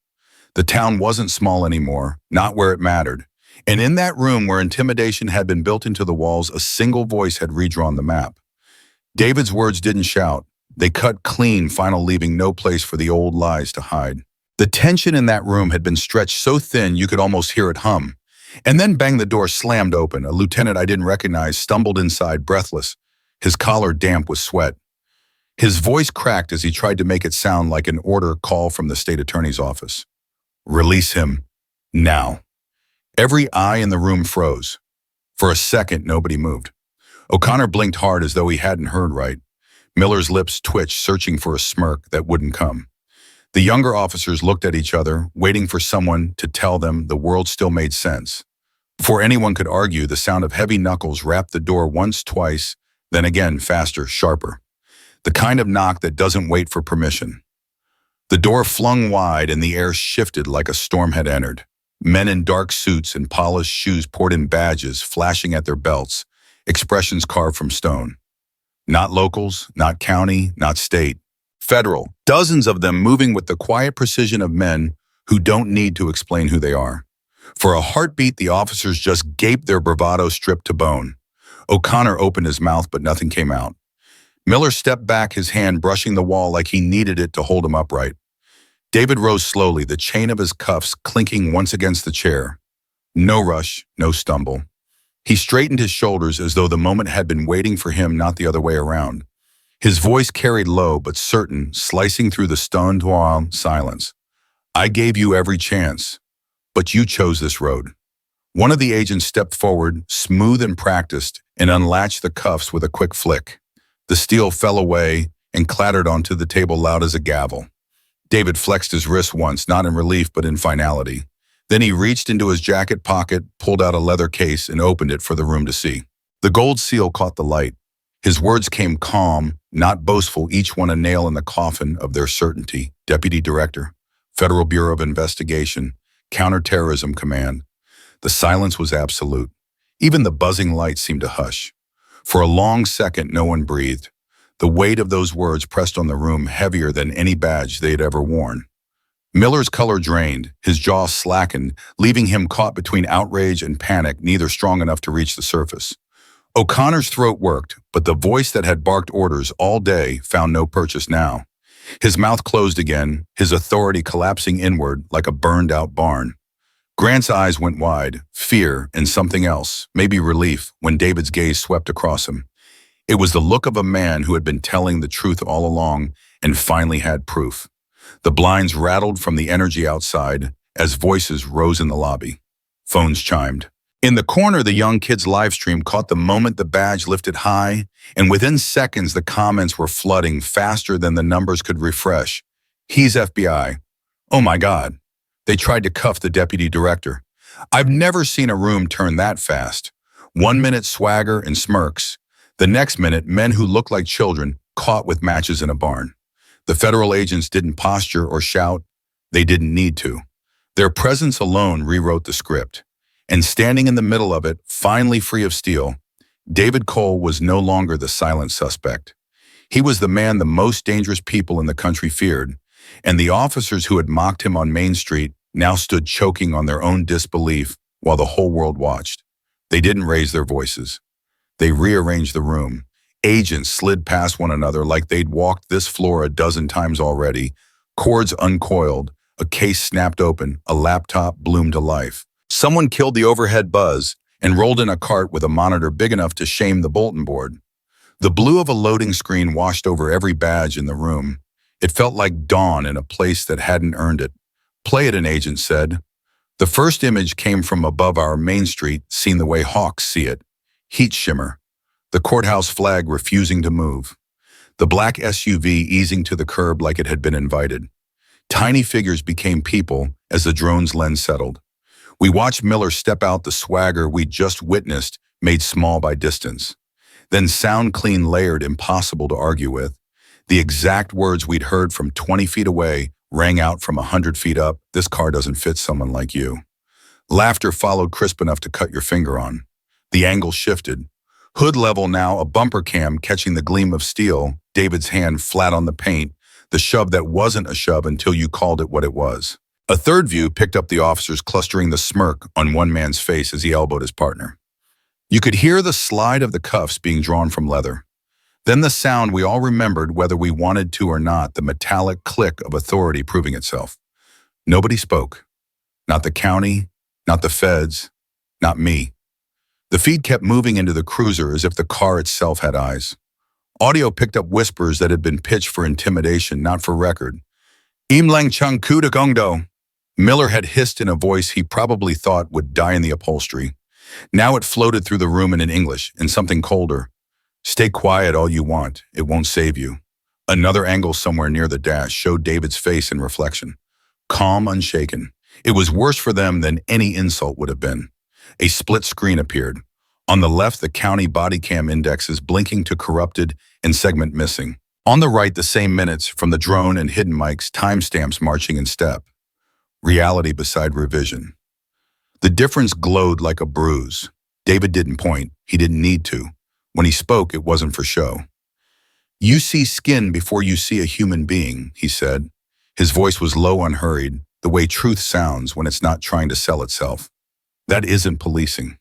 The town wasn't small anymore, not where it mattered. And in that room where intimidation had been built into the walls, a single voice had redrawn the map. David's words didn't shout. They cut clean, final leaving no place for the old lies to hide. The tension in that room had been stretched so thin you could almost hear it hum. And then bang, the door slammed open. A lieutenant I didn't recognize stumbled inside, breathless, his collar damp with sweat. His voice cracked as he tried to make it sound like an order call from the state attorney's office. Release him. Now. Every eye in the room froze. For a second, nobody moved. O'Connor blinked hard as though he hadn't heard right. Miller's lips twitched, searching for a smirk that wouldn't come. The younger officers looked at each other, waiting for someone to tell them the world still made sense. Before anyone could argue, the sound of heavy knuckles rapped the door once, twice, then again, faster, sharper. The kind of knock that doesn't wait for permission. The door flung wide and the air shifted like a storm had entered. Men in dark suits and polished shoes poured in, badges flashing at their belts, expressions carved from stone. Not locals, not county, not state. Federal, dozens of them moving with the quiet precision of men who don't need to explain who they are. For a heartbeat, the officers just gaped, their bravado stripped to bone. O'Connor opened his mouth, but nothing came out. Miller stepped back, his hand brushing the wall like he needed it to hold him upright. David rose slowly, the chain of his cuffs clinking once against the chair. No rush, no stumble. He straightened his shoulders as though the moment had been waiting for him, not the other way around. His voice carried low but certain, slicing through the stunned silence. I gave you every chance, but you chose this road. One of the agents stepped forward, smooth and practiced, and unlatched the cuffs with a quick flick. The steel fell away and clattered onto the table loud as a gavel. David flexed his wrist once, not in relief but in finality. Then he reached into his jacket pocket, pulled out a leather case, and opened it for the room to see. The gold seal caught the light. His words came calm, not boastful, each one a nail in the coffin of their certainty. Deputy Director, Federal Bureau of Investigation, Counterterrorism Command. The silence was absolute. Even the buzzing lights seemed to hush. For a long second, no one breathed. The weight of those words pressed on the room, heavier than any badge they had ever worn. Miller's color drained, his jaw slackened, leaving him caught between outrage and panic, neither strong enough to reach the surface. O'Connor's throat worked, but the voice that had barked orders all day found no purchase now. His mouth closed again, his authority collapsing inward like a burned-out barn. Grant's eyes went wide, fear and something else, maybe relief, when David's gaze swept across him. It was the look of a man who had been telling the truth all along and finally had proof. The blinds rattled from the energy outside as voices rose in the lobby. Phones chimed. In the corner, the young kid's live stream caught the moment the badge lifted high, and within seconds the comments were flooding faster than the numbers could refresh. He's FBI. Oh my God. They tried to cuff the deputy director. I've never seen a room turn that fast. 1 minute swagger and smirks. The next minute, men who looked like children caught with matches in a barn. The federal agents didn't posture or shout. They didn't need to. Their presence alone rewrote the script. And standing in the middle of it, finally free of steel, David Cole was no longer the silent suspect. He was the man the most dangerous people in the country feared, and the officers who had mocked him on Main Street now stood choking on their own disbelief while the whole world watched. They didn't raise their voices. They rearranged the room. Agents slid past one another like they'd walked this floor a dozen times already. Cords uncoiled, a case snapped open, a laptop bloomed to life. Someone killed the overhead buzz and rolled in a cart with a monitor big enough to shame the bulletin board. The blue of a loading screen washed over every badge in the room. It felt like dawn in a place that hadn't earned it. Play it, an agent said. The first image came from above our Main Street, seen the way hawks see it. Heat shimmer. The courthouse flag refusing to move. The black SUV easing to the curb like it had been invited. Tiny figures became people as the drone's lens settled. We watched Miller step out, the swagger we'd just witnessed made small by distance. Then sound clean, layered, impossible to argue with. The exact words we'd heard from 20 feet away rang out from 100 feet up. This car doesn't fit someone like you. Laughter followed, crisp enough to cut your finger on. The angle shifted. Hood level now, a bumper cam catching the gleam of steel, David's hand flat on the paint, the shove that wasn't a shove until you called it what it was. A third view picked up the officers clustering the smirk on one man's face as he elbowed his partner. You could hear the slide of the cuffs being drawn from leather. Then the sound we all remembered whether we wanted to or not, the metallic click of authority proving itself. Nobody spoke. Not the county, not the feds, not me. The feed kept moving into the cruiser as if the car itself had eyes. Audio picked up whispers that had been pitched for intimidation, not for record. Im lang chung ku de gongdo. Miller had hissed in a voice he probably thought would die in the upholstery. Now it floated through the room in English, in something colder. Stay quiet all you want, it won't save you. Another angle somewhere near the dash showed David's face in reflection. Calm, unshaken. It was worse for them than any insult would have been. A split screen appeared. On the left, the county body cam indexes blinking to corrupted and segment missing. On the right, the same minutes from the drone and hidden mics, timestamps marching in step. Reality beside revision. The difference glowed like a bruise. David didn't point. He didn't need to. When he spoke, it wasn't for show. You see skin before you see a human being, he said. His voice was low, unhurried, the way truth sounds when it's not trying to sell itself. That isn't policing.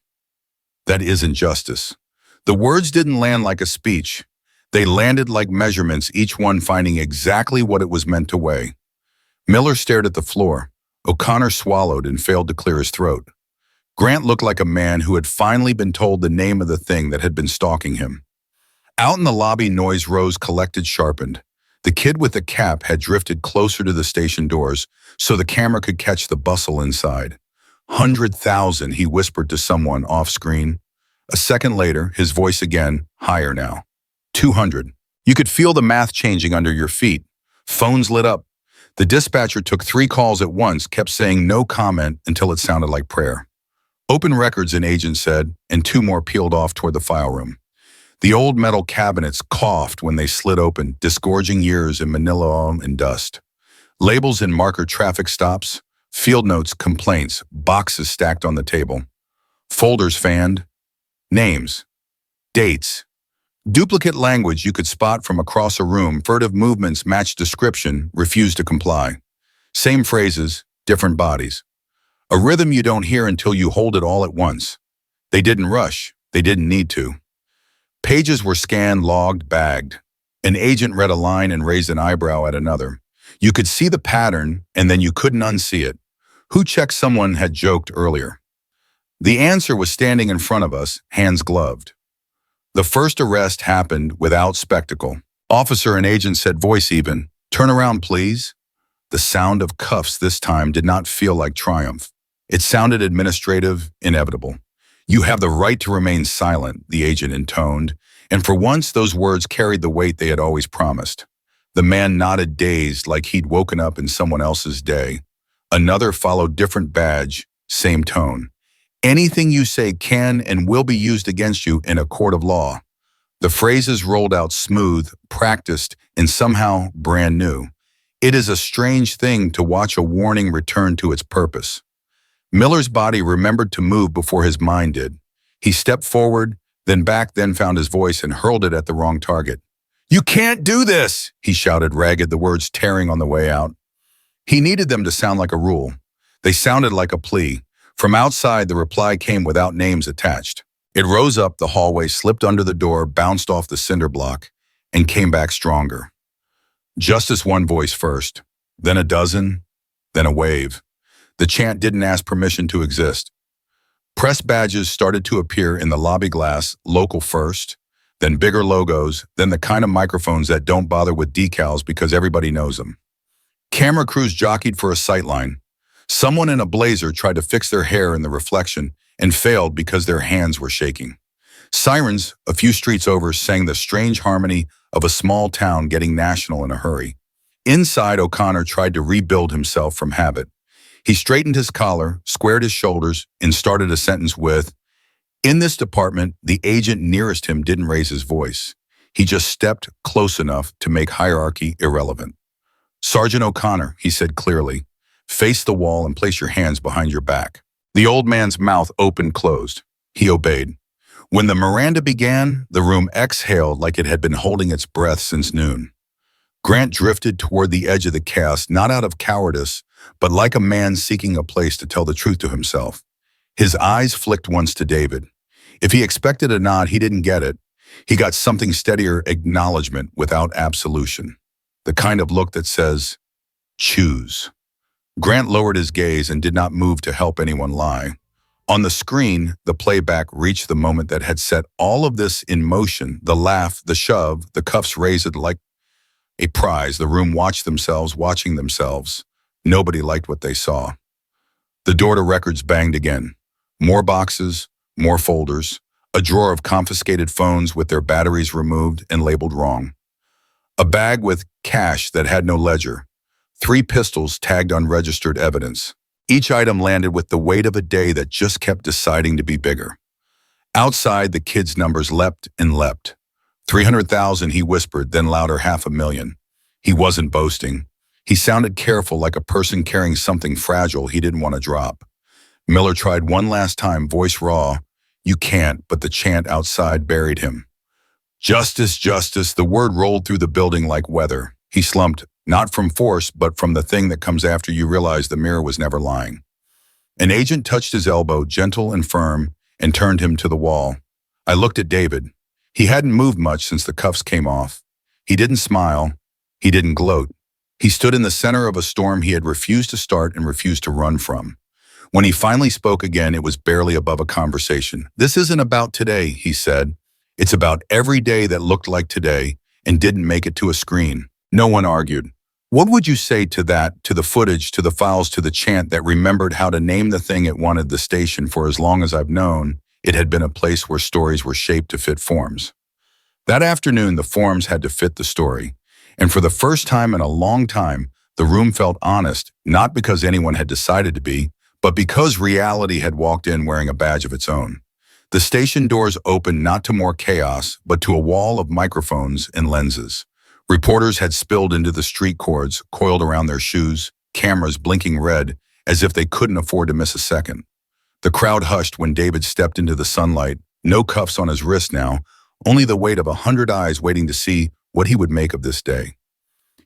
That isn't justice. The words didn't land like a speech. They landed like measurements, each one finding exactly what it was meant to weigh. Miller stared at the floor. O'Connor swallowed and failed to clear his throat. Grant looked like a man who had finally been told the name of the thing that had been stalking him. Out in the lobby, noise rose, collected, sharpened. The kid with the cap had drifted closer to the station doors so the camera could catch the bustle inside. 100,000, he whispered to someone off-screen. A second later, his voice again, higher now. 200. You could feel the math changing under your feet. Phones lit up. The dispatcher took 3 calls at once, kept saying no comment until it sounded like prayer. Open records, an agent said, and 2 more peeled off toward the file room. The old metal cabinets coughed when they slid open, disgorging years in manila and dust. Labels in marker traffic stops, field notes, complaints, boxes stacked on the table. Folders fanned. Names. Dates. Duplicate language you could spot from across a room, furtive movements matched description, refused to comply. Same phrases, different bodies. A rhythm you don't hear until you hold it all at once. They didn't rush. They didn't need to. Pages were scanned, logged, bagged. An agent read a line and raised an eyebrow at another. You could see the pattern, and then you couldn't unsee it. Who checked someone had joked earlier? The answer was standing in front of us, hands gloved. The first arrest happened without spectacle. Officer and agent said, voice even, "Turn around, please." The sound of cuffs this time did not feel like triumph. It sounded administrative, inevitable. "You have the right to remain silent," the agent intoned, and for once those words carried the weight they had always promised. The man nodded, dazed, like he'd woken up in someone else's day. Another followed, different badge, same tone. "Anything you say can and will be used against you in a court of law." The phrases rolled out smooth, practiced, and somehow brand new. It is a strange thing to watch a warning return to its purpose. Miller's body remembered to move before his mind did. He stepped forward, then back, then found his voice and hurled it at the wrong target. "You can't do this!" he shouted, ragged, the words tearing on the way out. He needed them to sound like a rule. They sounded like a plea. From outside, the reply came without names attached. It rose up the hallway, slipped under the door, bounced off the cinder block, and came back stronger. Justice, one voice first, then a dozen, then a wave. The chant didn't ask permission to exist. Press badges started to appear in the lobby glass, local first, then bigger logos, then the kind of microphones that don't bother with decals because everybody knows them. Camera crews jockeyed for a sightline. Someone in a blazer tried to fix their hair in the reflection and failed because their hands were shaking. Sirens, a few streets over, sang the strange harmony of a small town getting national in a hurry. Inside, O'Connor tried to rebuild himself from habit. He straightened his collar, squared his shoulders, and started a sentence with, "In this department, the agent nearest him didn't raise his voice. He just stepped close enough to make hierarchy irrelevant." "Sergeant O'Connor," he said clearly, "face the wall and place your hands behind your back." The old man's mouth opened, closed. He obeyed. When the Miranda began, the room exhaled like it had been holding its breath since noon. Grant drifted toward the edge of the chaos, not out of cowardice, but like a man seeking a place to tell the truth to himself. His eyes flicked once to David. If he expected a nod, he didn't get it. He got something steadier, acknowledgement without absolution. The kind of look that says, choose. Grant lowered his gaze and did not move to help anyone lie. On the screen, the playback reached the moment that had set all of this in motion. The laugh, the shove, the cuffs raised like a prize. The room watched themselves, watching themselves. Nobody liked what they saw. The door to records banged again. More boxes, more folders, a drawer of confiscated phones with their batteries removed and labeled wrong. A bag with cash that had no ledger. 3 pistols tagged unregistered evidence. Each item landed with the weight of a day that just kept deciding to be bigger. Outside, the kid's numbers leapt and leapt. 300,000, he whispered, then louder, 500,000. He wasn't boasting. He sounded careful, like a person carrying something fragile he didn't want to drop. Miller tried one last time, voice raw. You can't, but the chant outside buried him. Justice, justice, the word rolled through the building like weather. He slumped, not from force, but from the thing that comes after you realize the mirror was never lying. An agent touched his elbow, gentle and firm, and turned him to the wall. I looked at David. He hadn't moved much since the cuffs came off. He didn't smile. He didn't gloat. He stood in the center of a storm he had refused to start and refused to run from. When he finally spoke again, it was barely above a conversation. This isn't about today, he said. It's about every day that looked like today and didn't make it to a screen. No one argued. What would you say to that, to the footage, to the files, to the chant that remembered how to name the thing it wanted? The station? For as long as I've known, it had been a place where stories were shaped to fit forms. That afternoon, the forms had to fit the story. And for the first time in a long time, the room felt honest, not because anyone had decided to be, but because reality had walked in wearing a badge of its own. The station doors opened not to more chaos, but to a wall of microphones and lenses. Reporters had spilled into the street cords, coiled around their shoes, cameras blinking red, as if they couldn't afford to miss a second. The crowd hushed when David stepped into the sunlight, no cuffs on his wrist now, only the weight of 100 eyes waiting to see what he would make of this day.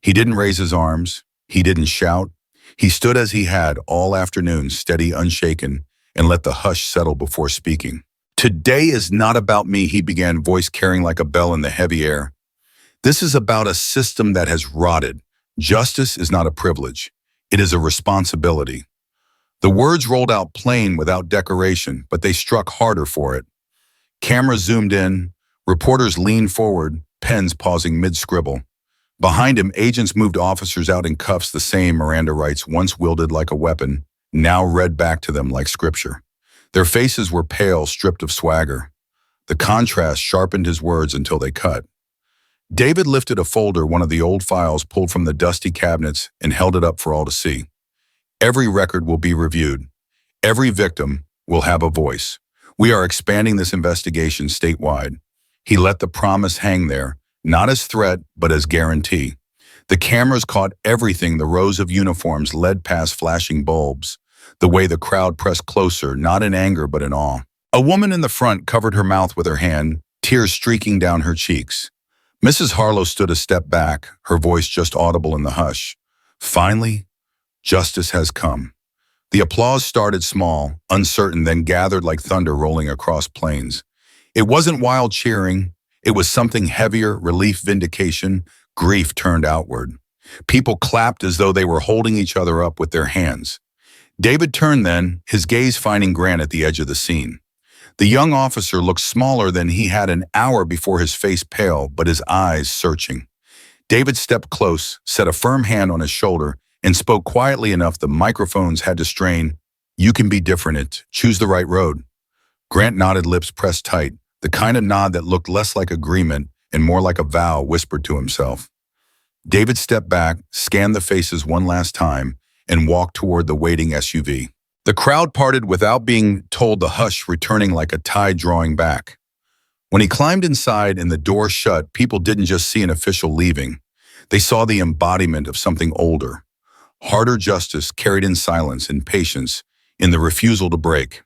He didn't raise his arms. He didn't shout. He stood as he had all afternoon, steady, unshaken, and let the hush settle before speaking. Today is not about me, he began, voice carrying like a bell in the heavy air. This is about a system that has rotted. Justice is not a privilege. It is a responsibility. The words rolled out plain without decoration, but they struck harder for it. Cameras zoomed in. Reporters leaned forward, pens pausing mid-scribble. Behind him, agents moved officers out in cuffs, the same Miranda rights once wielded like a weapon, now read back to them like scripture. Their faces were pale, stripped of swagger. The contrast sharpened his words until they cut. David lifted a folder, one of the old files pulled from the dusty cabinets, and held it up for all to see. Every record will be reviewed. Every victim will have a voice. We are expanding this investigation statewide. He let the promise hang there, not as threat, but as guarantee. The cameras caught everything, the rows of uniforms led past flashing bulbs, the way the crowd pressed closer, not in anger, but in awe. A woman in the front covered her mouth with her hand, tears streaking down her cheeks. Mrs. Harlow stood a step back, her voice just audible in the hush. Finally, justice has come. The applause started small, uncertain, then gathered like thunder rolling across plains. It wasn't wild cheering. It was something heavier, relief, vindication, grief turned outward. People clapped as though they were holding each other up with their hands. David turned then, his gaze finding Grant at the edge of the scene. The young officer looked smaller than he had an hour before, his face pale, but his eyes searching. David stepped close, set a firm hand on his shoulder, and spoke quietly enough the microphones had to strain. You can be different. Choose the right road. Grant nodded, lips pressed tight, the kind of nod that looked less like agreement and more like a vow whispered to himself. David stepped back, scanned the faces one last time, and walked toward the waiting SUV. The crowd parted without being told, the hush returning like a tide drawing back. When he climbed inside and the door shut, people didn't just see an official leaving. They saw the embodiment of something older. Harder justice carried in silence and patience, in the refusal to break.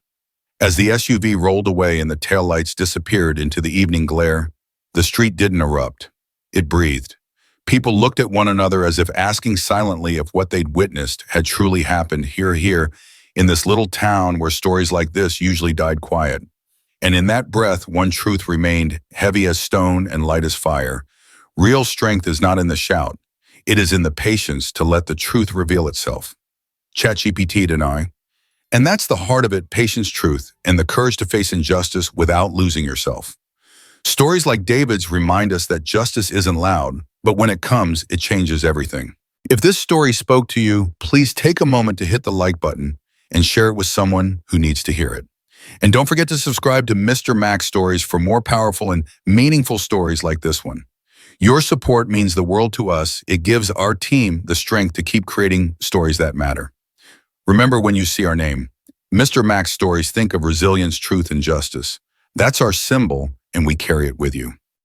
As the SUV rolled away and the taillights disappeared into the evening glare, the street didn't erupt. It breathed. People looked at one another as if asking silently if what they'd witnessed had truly happened here, in this little town where stories like this usually died quiet. And in that breath, one truth remained, heavy as stone and light as fire. Real strength is not in the shout. It is in the patience to let the truth reveal itself. ChatGPT deny. And that's the heart of it, patience, truth, and the courage to face injustice without losing yourself. Stories like David's remind us that justice isn't loud, but when it comes, it changes everything. If this story spoke to you, please take a moment to hit the like button and share it with someone who needs to hear it. And don't forget to subscribe to Mr. Max Stories for more powerful and meaningful stories like this one. Your support means the world to us. It gives our team the strength to keep creating stories that matter. Remember, when you see our name, Mr. Max Stories, think of resilience, truth, and justice. That's our symbol, and we carry it with you.